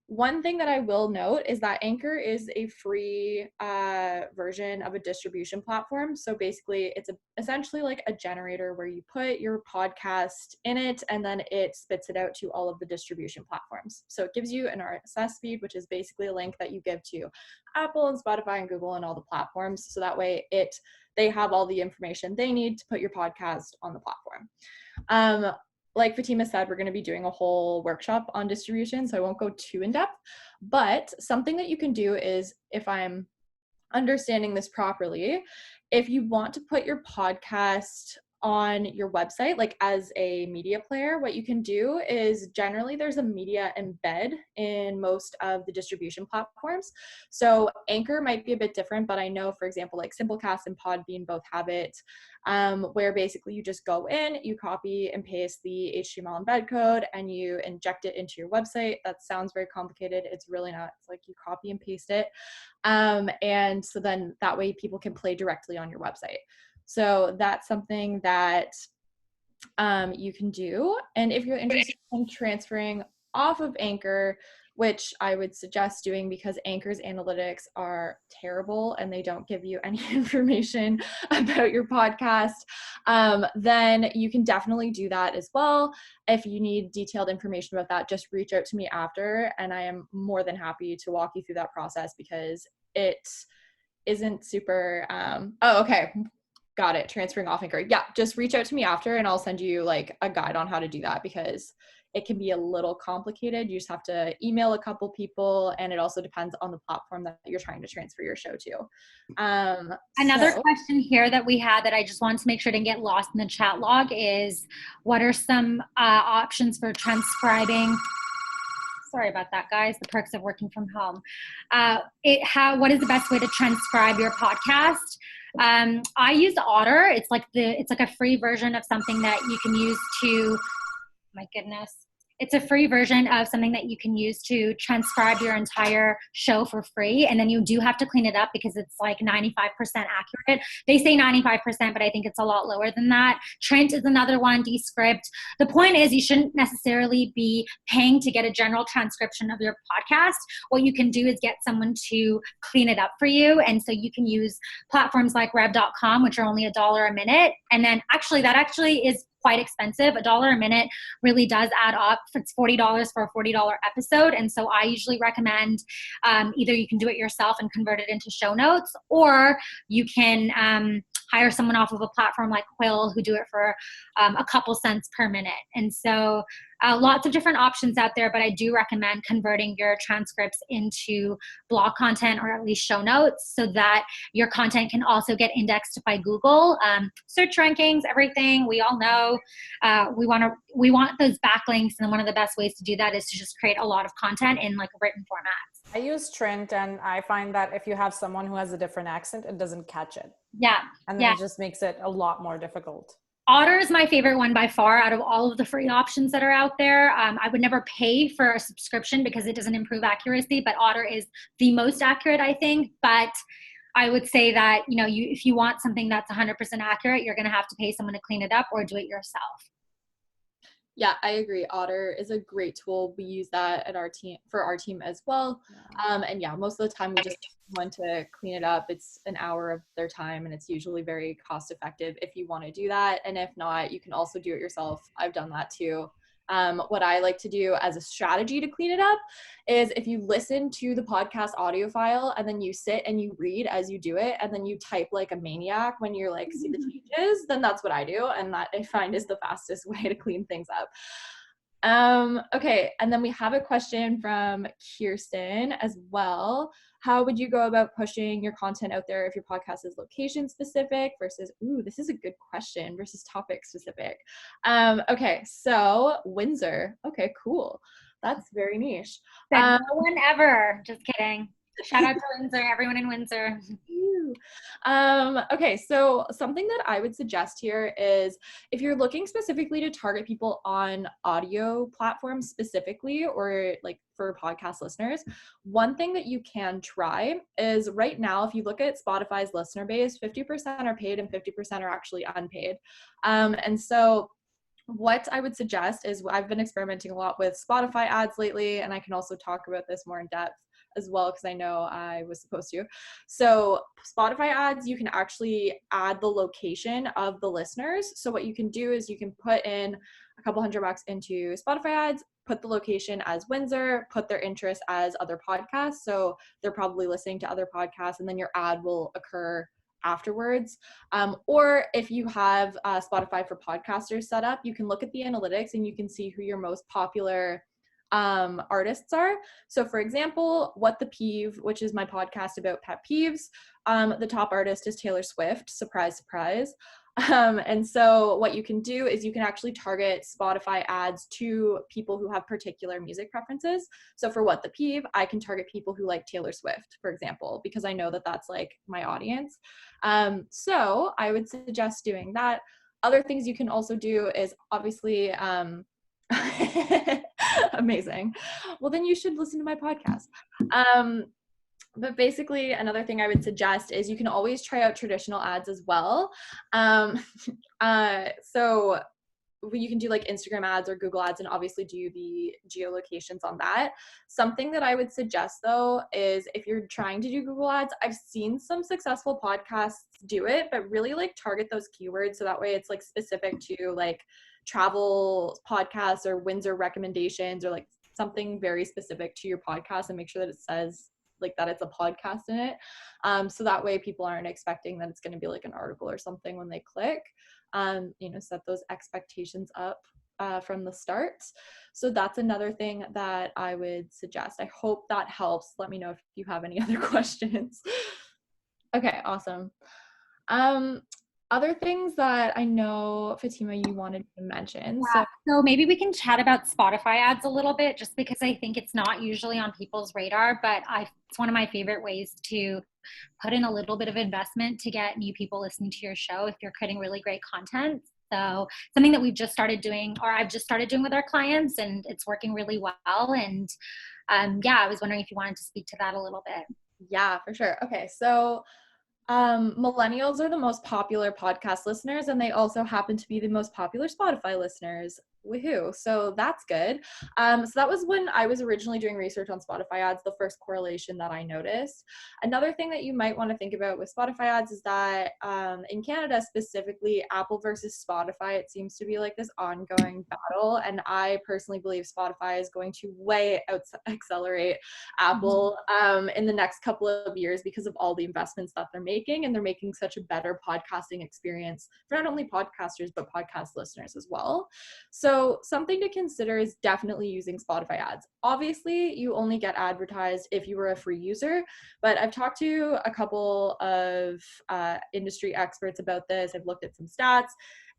one thing that I will note is that Anchor is a free version of a distribution platform. So basically, it's essentially like a generator where you put your podcast in it and then it spits it out to all of the distribution platforms. So it gives you an RSS feed, which is basically a link that you give to Apple and Spotify and Google and all the platforms. So that way they have all the information they need to put your podcast on the platform. Like Fatima said, we're going to be doing a whole workshop on distribution, so I won't go too in depth, but something that you can do is, if I'm understanding this properly, if you want to put your podcast on your website, like as a media player, what you can do is generally there's a media embed in most of the distribution platforms. So Anchor might be a bit different, but I know, for example, like Simplecast and Podbean both have it, where basically you just go in, you copy and paste the HTML embed code, and you inject it into your website. That sounds very complicated. It's really not. It's like you copy and paste it. And so then that way people can play directly on your website. So that's something that you can do. And if you're interested in transferring off of Anchor, which I would suggest doing because Anchor's analytics are terrible and they don't give you any information about your podcast, then you can definitely do that as well. If you need detailed information about that, just reach out to me after, and I am more than happy to walk you through that process because it isn't super, okay. Got it. Transferring off Anchor. Yeah, just reach out to me after and I'll send you like a guide on how to do that because it can be a little complicated. You just have to email a couple people, and it also depends on the platform that you're trying to transfer your show to. Another question here that we had that I just wanted to make sure didn't get lost in the chat log is, what are some options for transcribing? Sorry about that, guys. The perks of working from home. What is the best way to transcribe your podcast? I use Otter. It's like a free version of something that you can use to, my goodness. It's a free version of something that you can use to transcribe your entire show for free. And then you do have to clean it up because it's like 95% accurate. They say 95%, but I think it's a lot lower than that. Trent is another one, Descript. The point is you shouldn't necessarily be paying to get a general transcription of your podcast. What you can do is get someone to clean it up for you. And so you can use platforms like rev.com, which are only $1 a minute. And then that actually is quite expensive. $1 a minute really does add up. It's $40 for a $40 episode. And so I usually recommend either you can do it yourself and convert it into show notes, or you can hire someone off of a platform like Quill who do it for a couple cents per minute. And so lots of different options out there, but I do recommend converting your transcripts into blog content or at least show notes so that your content can also get indexed by Google. Search rankings, everything, we all know. We want those backlinks, and one of the best ways to do that is to just create a lot of content in like written formats. I use Trent, and I find that if you have someone who has a different accent, it doesn't catch it. Yeah. And then it just makes it a lot more difficult. Otter is my favorite one by far out of all of the free options that are out there. I would never pay for a subscription because it doesn't improve accuracy, but Otter is the most accurate, I think. But I would say that, if you want something that's 100% accurate, you're going to have to pay someone to clean it up or do it yourself. Yeah, I agree. Otter is a great tool. We use that at our team as well. And yeah, most of the time we just want to clean it up. It's an hour of their time, and it's usually very cost effective if you want to do that. And if not, you can also do it yourself. I've done that too. What I like to do as a strategy to clean it up is if you listen to the podcast audio file and then you sit and you read as you do it, and then you type like a maniac when you're like, see the changes, then that's what I do. And that I find is the fastest way to clean things up. Okay. And then we have a question from Kirsten as well. How would you go about pushing your content out there if your podcast is location specific versus, this is a good question, versus topic specific? Okay. So Windsor. Okay, cool. That's very niche. No one ever. Just kidding. Shout out to Windsor, everyone in Windsor. Okay, so something that I would suggest here is if you're looking specifically to target people on audio platforms specifically, or like for podcast listeners, one thing that you can try is right now, if you look at Spotify's listener base, 50% are paid and 50% are actually unpaid. And so what I would suggest is, I've been experimenting a lot with Spotify ads lately, and I can also talk about this more in depth as well because I know I was supposed to. So Spotify ads, you can actually add the location of the listeners. So what you can do is you can put in a couple $100 into Spotify ads, put the location as Windsor, put their interest as other podcasts. So they're probably listening to other podcasts, and then your ad will occur afterwards. Or if you have Spotify for podcasters set up, you can look at the analytics and you can see who your most popular artists are. So for example, What the Peeve, which is my podcast about pet peeves, the top artist is Taylor Swift. Surprise, surprise. And so what you can do is you can actually target Spotify ads to people who have particular music preferences. So for What the Peeve, I can target people who like Taylor Swift, for example, because I know that that's like my audience. So I would suggest doing that. Other things you can also do is obviously, amazing. Well, then you should listen to my podcast. But basically, another thing I would suggest is you can always try out traditional ads as well. So you can do like Instagram ads or Google ads and obviously do the geolocations on that. Something that I would suggest though is if you're trying to do Google ads, I've seen some successful podcasts do it, but really like target those keywords so that way it's like specific to like travel podcasts or Windsor recommendations or like something very specific to your podcast, and make sure that it says like that it's a podcast in it. So that way people aren't expecting that it's going to be like an article or something when they click. Set those expectations up from the start. So that's another thing that I would suggest. I hope that helps. Let me know if you have any other questions. Okay, awesome. Other things that I know, Fatima, you wanted to mention. Yeah, so maybe we can chat about Spotify ads a little bit, just because I think it's not usually on people's radar, but it's one of my favorite ways to put in a little bit of investment to get new people listening to your show if you're creating really great content. So something that we've just started doing, or I've just started doing with our clients, and it's working really well. And I was wondering if you wanted to speak to that a little bit. Yeah, for sure. Okay, so millennials are the most popular podcast listeners, and they also happen to be the most popular Spotify listeners. Woohoo. So that's good. So that was when I was originally doing research on Spotify ads, the first correlation that I noticed. Another thing that you might want to think about with Spotify ads is that in Canada specifically, Apple versus Spotify, it seems to be like this ongoing battle. And I personally believe Spotify is going to way accelerate Apple in the next couple of years because of all the investments that they're making. And they're making such a better podcasting experience for not only podcasters, but podcast listeners as well. So something to consider is definitely using Spotify ads. Obviously, you only get advertised if you were a free user, but I've talked to a couple of industry experts about this. I've looked at some stats,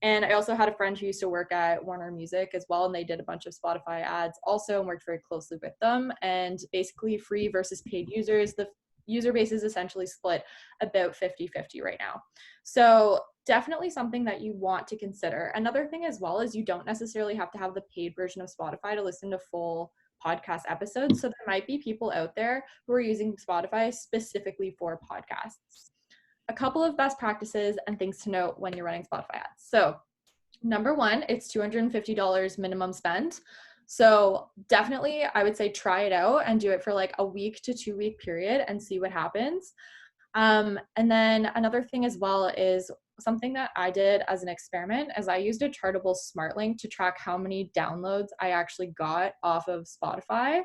and I also had a friend who used to work at Warner Music as well, and they did a bunch of Spotify ads also and worked very closely with them. And basically free versus paid users, the user base is essentially split about 50-50 right now. So definitely something that you want to consider. Another thing as well is you don't necessarily have to have the paid version of Spotify to listen to full podcast episodes. So there might be people out there who are using Spotify specifically for podcasts. A couple of best practices and things to note when you're running Spotify ads. So number one, it's $250 minimum spend. So definitely I would say try it out and do it for like a week to 2 week period and see what happens. And then another thing as well is something that I did as an experiment is I used a Chartable Smart Link to track how many downloads I actually got off of Spotify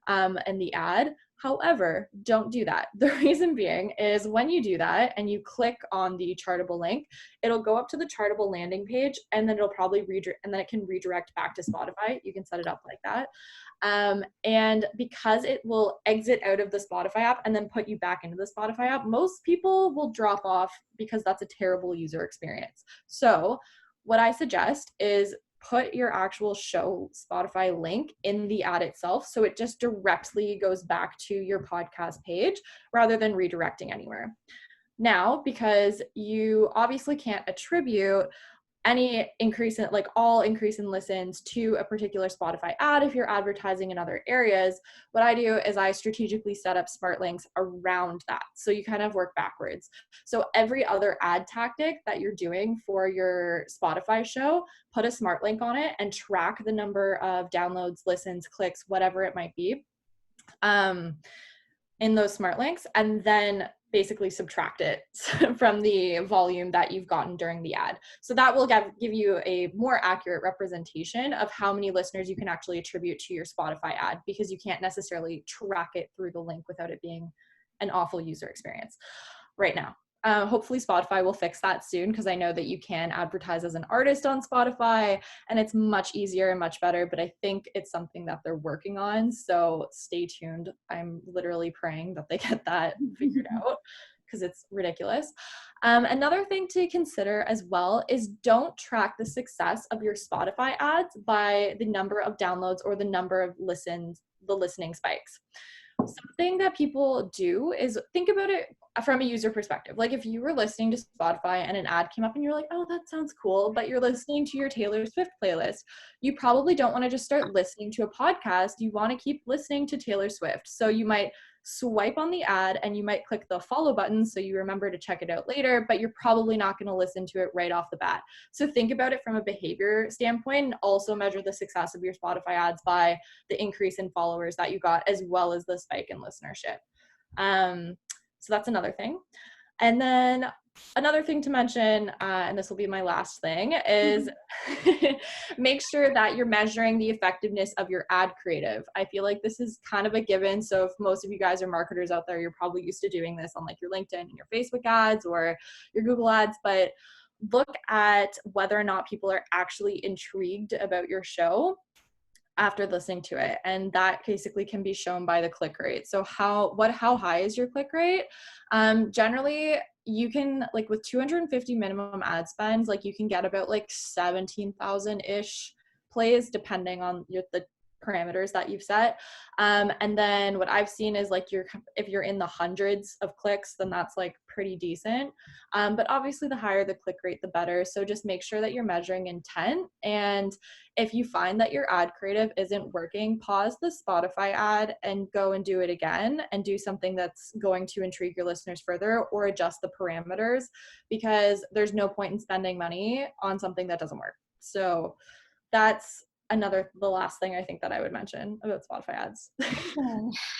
and the ad. However, don't do that. The reason being is when you do that and you click on the Chartable link, it'll go up to the Chartable landing page, and then it'll probably and then it can redirect back to Spotify. You can set it up like that. And because it will exit out of the Spotify app and then put you back into the Spotify app, most people will drop off because that's a terrible user experience. So what I suggest is put your actual show Spotify link in the ad itself, so it just directly goes back to your podcast page rather than redirecting anywhere. Now, because you obviously can't attribute any increase in all increase in listens to a particular Spotify ad if you're advertising in other areas, what I do is I strategically set up smart links around that. So you kind of work backwards. So every other ad tactic that you're doing for your Spotify show, put a smart link on it and track the number of downloads, listens, clicks, whatever it might be, in those smart links, and then basically subtract it from the volume that you've gotten during the ad. So that will give you a more accurate representation of how many listeners you can actually attribute to your Spotify ad, because you can't necessarily track it through the link without it being an awful user experience right now. Hopefully Spotify will fix that soon, because I know that you can advertise as an artist on Spotify and it's much easier and much better, but I think it's something that they're working on. So stay tuned. I'm literally praying that they get that figured out, because it's ridiculous. Another thing to consider as well is don't track the success of your Spotify ads by the number of downloads or the number of listens, the listening spikes. Something that people do is think about it from a user perspective. Like if you were listening to Spotify and an ad came up and you're like, oh, that sounds cool, but you're listening to your Taylor Swift playlist, you probably don't want to just start listening to a podcast. You want to keep listening to Taylor Swift. So you might swipe on the ad and you might click the follow button so you remember to check it out later, but you're probably not going to listen to it right off the bat. So think about it from a behavior standpoint, and also measure the success of your Spotify ads by the increase in followers that you got, as well as the spike in listenership. So that's another thing. And then another thing to mention, and this will be my last thing, is make sure that you're measuring the effectiveness of your ad creative. I feel like this is kind of a given. So if most of you guys are marketers out there, you're probably used to doing this on like your LinkedIn and your Facebook ads or your Google ads, but look at whether or not people are actually intrigued about your show after listening to it. And that basically can be shown by the click rate. So how high is your click rate? Generally you can, like with 250 minimum ad spends, like you can get about like 17,000-ish plays depending on the parameters that you've set. And then what I've seen is like if you're in the hundreds of clicks, then that's like pretty decent. But obviously the higher the click rate, the better. So just make sure that you're measuring intent. And if you find that your ad creative isn't working, pause the Spotify ad and go and do it again and do something that's going to intrigue your listeners further, or adjust the parameters, because there's no point in spending money on something that doesn't work. So that's the last thing I think that I would mention about Spotify ads.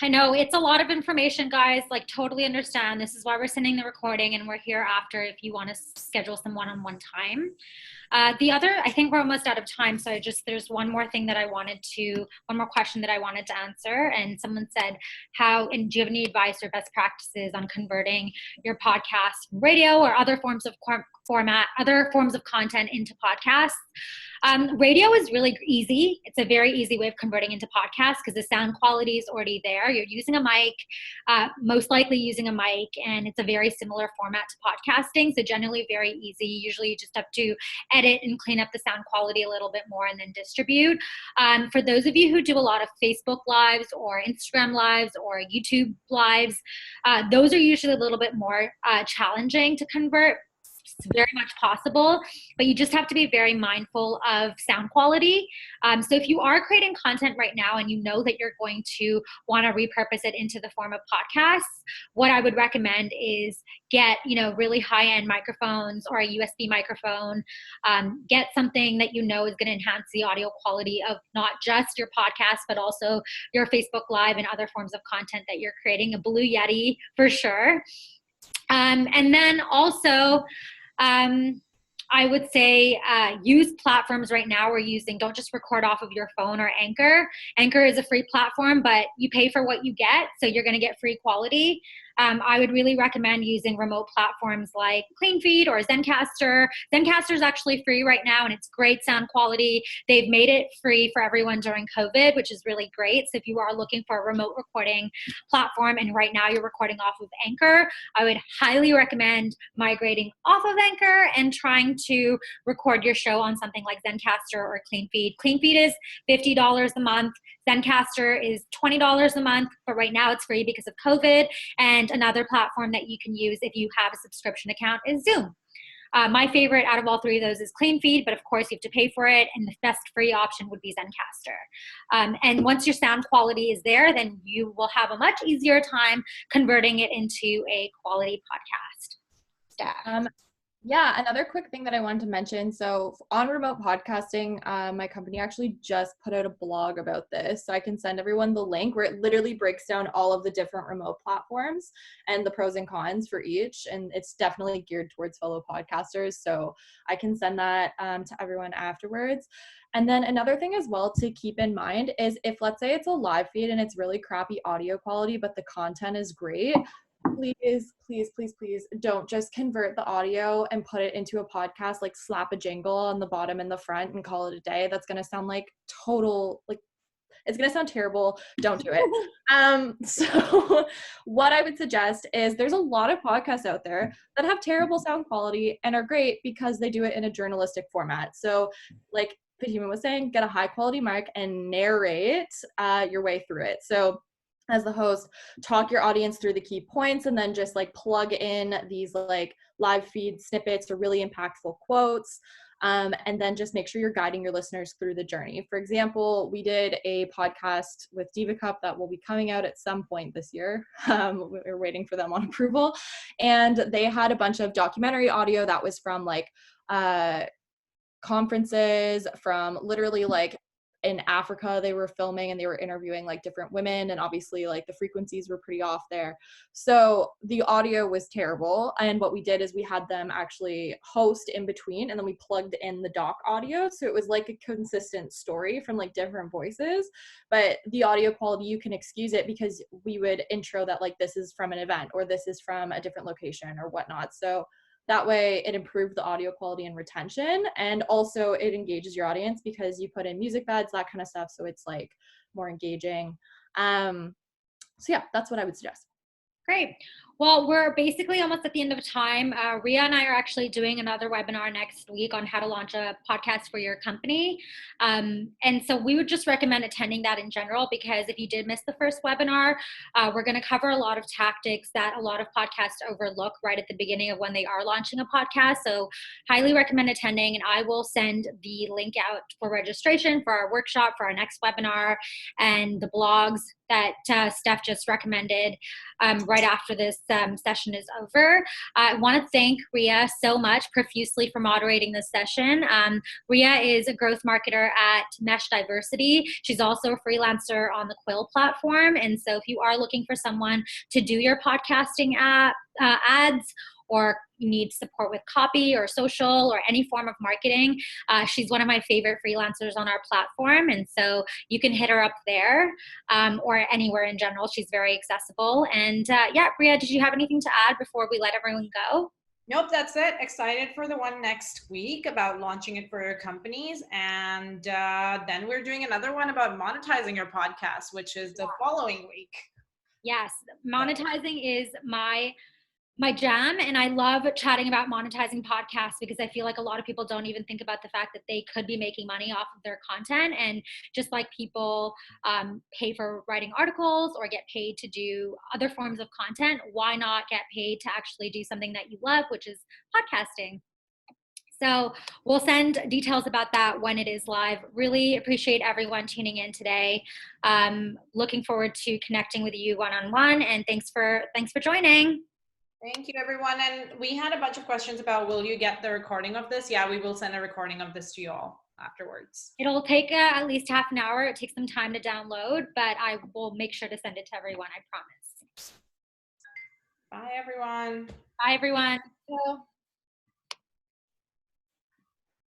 I know it's a lot of information, guys, like totally understand. This is why we're sending the recording, and we're here after if you want to schedule some one-on-one time. I think we're almost out of time. So there's one more question that I wanted to answer. And someone said, do you have any advice or best practices on converting your podcast, radio, or other forms of content into podcasts? Radio is really easy. It's a very easy way of converting into podcasts because the sound quality is already there. You're using a mic, most likely using a mic, and it's a very similar format to podcasting. So generally very easy. Usually you just have to edit and clean up the sound quality a little bit more and then distribute. For those of you who do a lot of Facebook lives or Instagram lives or YouTube lives, those are usually a little bit more challenging to convert. It's very much possible, but you just have to be very mindful of sound quality. So if you are creating content right now and you know that you're going to want to repurpose it into the form of podcasts, what I would recommend is get, really high-end microphones or a USB microphone. Get something that you know is going to enhance the audio quality of not just your podcast, but also your Facebook Live and other forms of content that you're creating. A Blue Yeti for sure. And then also, I would say use platforms right now we're using. Don't just record off of your phone or Anchor. Anchor is a free platform, but you pay for what you get, so you're going to get free quality. I would really recommend using remote platforms like CleanFeed or Zencastr. Zencastr is actually free right now, and it's great sound quality. They've made it free for everyone during COVID, which is really great. So if you are looking for a remote recording platform and right now you're recording off of Anchor, I would highly recommend migrating off of Anchor and trying to record your show on something like Zencastr or CleanFeed. CleanFeed is $50 a month. Zencastr is $20 a month, but right now it's free because of COVID. And another platform that you can use if you have a subscription account is Zoom. My favorite out of all three of those is CleanFeed, but of course you have to pay for it, and the best free option would be Zencastr. And once your sound quality is there, then you will have a much easier time converting it into a quality podcast. Steph. Yeah, another quick thing that I wanted to mention. So on remote podcasting, my company actually just put out a blog about this. So I can send everyone the link where it literally breaks down all of the different remote platforms and the pros and cons for each. And it's definitely geared towards fellow podcasters. So I can send that to everyone afterwards. And then another thing as well to keep in mind is if, let's say it's a live feed and it's really crappy audio quality, but the content is great, please don't just convert the audio and put it into a podcast, like slap a jingle on the bottom and the front and call it a day. That's going to sound like it's going to sound terrible. Don't do it. So what I would suggest is there's a lot of podcasts out there that have terrible sound quality and are great because they do it in a journalistic format. So like Fatima was saying, get a high quality mic and narrate your way through it. So as the host, talk your audience through the key points and then just like plug in these like live feed snippets or really impactful quotes. And then just make sure you're guiding your listeners through the journey. For example, we did a podcast with Diva Cup that will be coming out at some point this year. We're waiting for them on approval. And they had a bunch of documentary audio that was from like conferences, from literally like in Africa they were filming and they were interviewing like different women, and obviously like the frequencies were pretty off there. So the audio was terrible, and what we did is we had them actually host in between and then we plugged in the doc audio, so it was like a consistent story from like different voices. But the audio quality, you can excuse it because we would intro that like this is from an event or this is from a different location or whatnot. So that way it improved the audio quality and retention, and also it engages your audience because you put in music beds, that kind of stuff, so it's like more engaging. So yeah, that's what I would suggest. Great. Well, we're basically almost at the end of time. Ria and I are actually doing another webinar next week on how to launch a podcast for your company. And so we would just recommend attending that in general, because if you did miss the first webinar, we're going to cover a lot of tactics that a lot of podcasts overlook right at the beginning of when they are launching a podcast. So highly recommend attending, and I will send the link out for registration for our workshop, for our next webinar, and the blogs that Steph just recommended right after this session is over. I want to thank Ria so much profusely for moderating this session. Ria is a growth marketer at Mesh Diversity. She's also a freelancer on the Quill platform. And so if you are looking for someone to do your podcasting ads, or you need support with copy or social or any form of marketing, she's one of my favorite freelancers on our platform. And so you can hit her up there or anywhere in general. She's very accessible. And yeah, Ria, did you have anything to add before we let everyone go? Nope, that's it. Excited for the one next week about launching it for your companies. And then we're doing another one about monetizing your podcast, which is the following week. Yes, monetizing is my jam, and I love chatting about monetizing podcasts because I feel like a lot of people don't even think about the fact that they could be making money off of their content. And just like people pay for writing articles or get paid to do other forms of content, why not get paid to actually do something that you love, which is podcasting? So we'll send details about that when it is live. Really appreciate everyone tuning in today. Looking forward to connecting with you one-on-one, and thanks for joining. Thank you, everyone. And we had a bunch of questions about, will you get the recording of this? Yeah, we will send a recording of this to you all afterwards. It'll take at least half an hour. It takes some time to download, but I will make sure to send it to everyone, I promise. Bye, everyone. Bye, everyone.